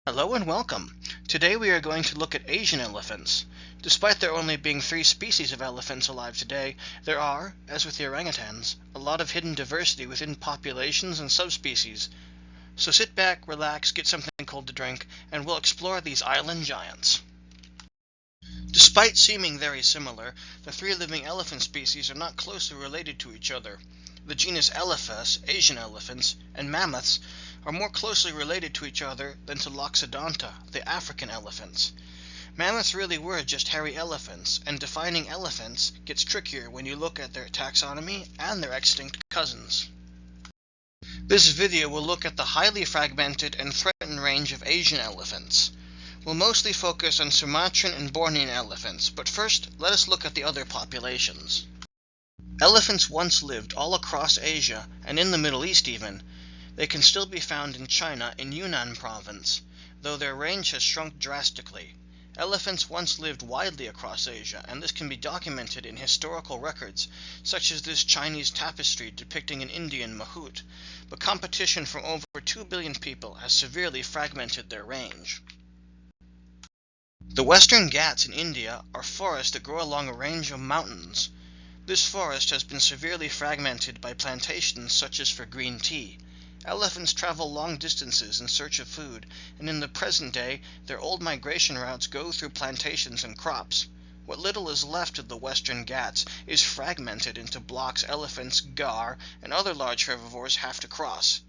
Hello and welcome. Today we are going to look at Asian elephants. Despite there only being 3 species of elephants alive today, there are, as with the orangutans, a lot of hidden diversity within populations and subspecies. So sit back, relax, get something cold to drink, and we'll explore these island giants. Despite seeming very similar, the 3 living elephant species are not closely related to each other. The genus Elephas, Asian elephants, and mammoths are more closely related to each other than to Loxodonta, the African elephants. Mammoths really were just hairy elephants, and defining elephants gets trickier when you look at their taxonomy and their extinct cousins. This video will look at the highly fragmented and threatened range of Asian elephants. We'll mostly focus on Sumatran and Bornean elephants, but first, let us look at the other populations. Elephants once lived all across Asia, and in the Middle East even. They can still be found in China in Yunnan province, though their range has shrunk drastically. Elephants once lived widely across Asia, and this can be documented in historical records, such as this Chinese tapestry depicting an Indian mahout, but competition from over 2 billion people has severely fragmented their range. The Western Ghats in India are forests that grow along a range of mountains. This forest has been severely fragmented by plantations such as for green tea. Elephants travel long distances in search of food, and in the present day, their old migration routes go through plantations and crops. What little is left of the Western Ghats is fragmented into blocks elephants, gar, and other large herbivores have to cross.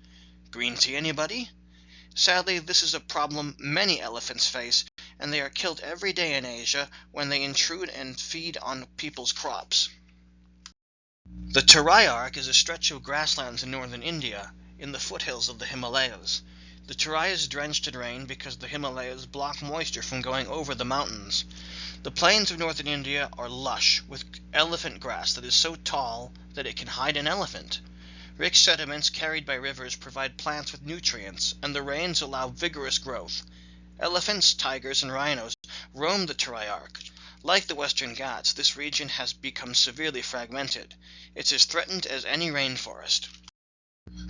Green tea, anybody? Sadly, this is a problem many elephants face, and they are killed every day in Asia when they intrude and feed on people's crops. The Terai Arc is a stretch of grasslands in northern India, in the foothills of the Himalayas. The Terai is drenched in rain because the Himalayas block moisture from going over the mountains. The plains of northern India are lush, with elephant grass that is so tall that it can hide an elephant. Rich sediments carried by rivers provide plants with nutrients, and the rains allow vigorous growth. Elephants, tigers, and rhinos roam the Terai Arc. Like the Western Ghats, this region has become severely fragmented. It's as threatened as any rainforest.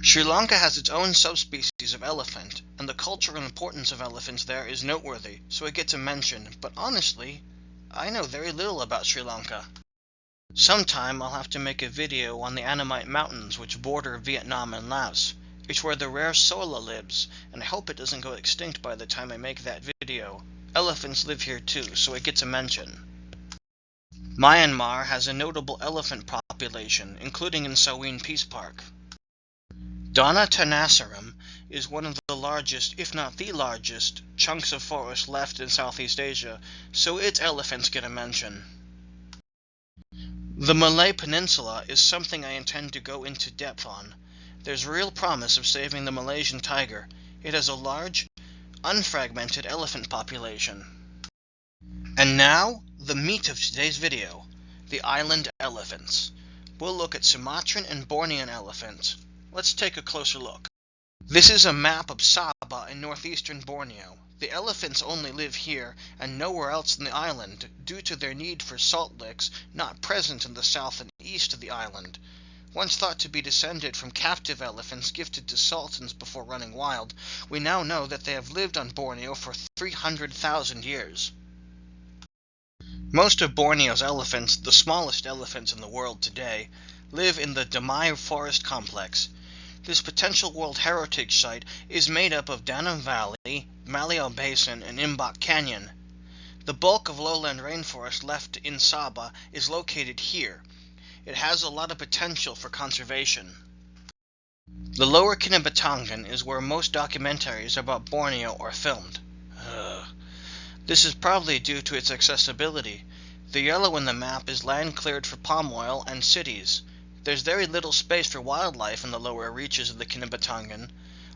Sri Lanka has its own subspecies of elephant, and the cultural importance of elephants there is noteworthy, so it gets a mention, but honestly, I know very little about Sri Lanka. Sometime I'll have to make a video on the Annamite Mountains which border Vietnam and Laos. It's where the rare Sola lives, and I hope it doesn't go extinct by the time I make that video. Elephants live here too, so it gets a mention. Myanmar has a notable elephant population, including in Sawin Peace Park. Dana Tanasaram is one of the largest, if not the largest, chunks of forest left in Southeast Asia, so its elephants get a mention. The Malay Peninsula is something I intend to go into depth on. There's real promise of saving the Malaysian tiger. It has a large, unfragmented elephant population. And now, the meat of today's video, the island elephants. We'll look at Sumatran and Bornean elephants. Let's take a closer look. This is a map of Sabah in northeastern Borneo. The elephants only live here and nowhere else in the island due to their need for salt licks not present in the south and east of the island. Once thought to be descended from captive elephants gifted to sultans before running wild, we now know that they have lived on Borneo for 300,000 years. Most of Borneo's elephants, the smallest elephants in the world today, live in the Damai Forest Complex. This potential World Heritage Site is made up of Danam Valley, Maleo Basin, and Imbak Canyon. The bulk of lowland rainforest left in Sabah is located here. It has a lot of potential for conservation. The lower Kinabatangan is where most documentaries about Borneo are filmed. This is probably due to its accessibility. The yellow in the map is land cleared for palm oil and cities. There's very little space for wildlife in the lower reaches of the Kinabatangan.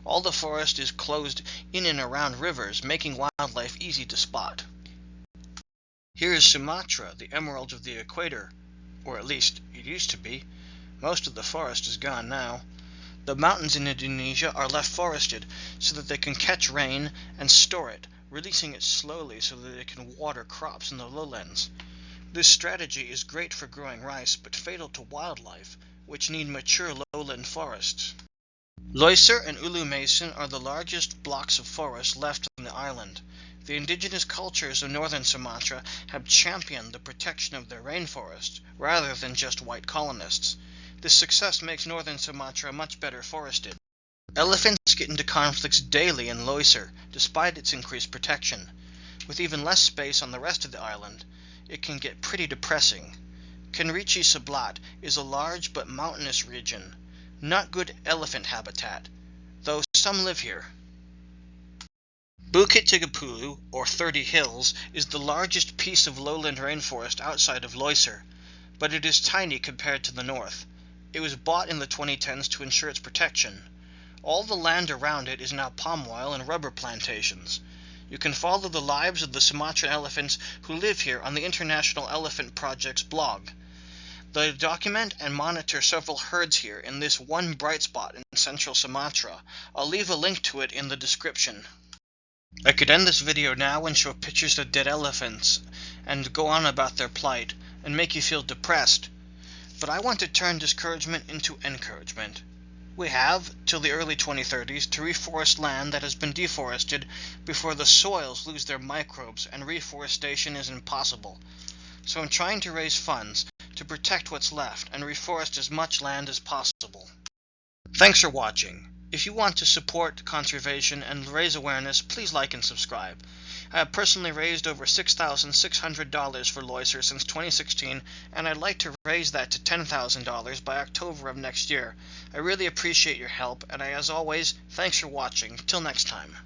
All the forest is closed in and around rivers, making wildlife easy to spot. Here is Sumatra, the emerald of the equator, or at least it used to be. Most of the forest is gone now. The mountains in Indonesia are left forested so that they can catch rain and store it, releasing it slowly so that it can water crops in the lowlands. This strategy is great for growing rice, but fatal to wildlife, which need mature lowland forests. Loiser and Ulu Mason are the largest blocks of forest left the island. The indigenous cultures of northern Sumatra have championed the protection of their rainforest, rather than just white colonists. This success makes northern Sumatra much better forested. Elephants get into conflicts daily in Loiser, despite its increased protection. With even less space on the rest of the island, it can get pretty depressing. Kerinci Sablat is a large but mountainous region, not good elephant habitat, though some live here. Bukit Tigapulu, or 30 Hills, is the largest piece of lowland rainforest outside of Loiser, but it is tiny compared to the north. It was bought in the 2010s to ensure its protection. All the land around it is now palm oil and rubber plantations. You can follow the lives of the Sumatran elephants who live here on the International Elephant Project's blog. They document and monitor several herds here in this one bright spot in central Sumatra. I'll leave a link to it in the description. I could end this video now and show pictures of dead elephants and go on about their plight and make you feel depressed, but I want to turn discouragement into encouragement. We have, till the early 2030s, to reforest land that has been deforested before the soils lose their microbes and reforestation is impossible. So I'm trying to raise funds to protect what's left and reforest as much land as possible. Thanks for watching. If you want to support conservation and raise awareness, please like and subscribe. I have personally raised over $6,600 for Loiser since 2016, and I'd like to raise that to $10,000 by October of next year. I really appreciate your help, and as always, thanks for watching. Till next time.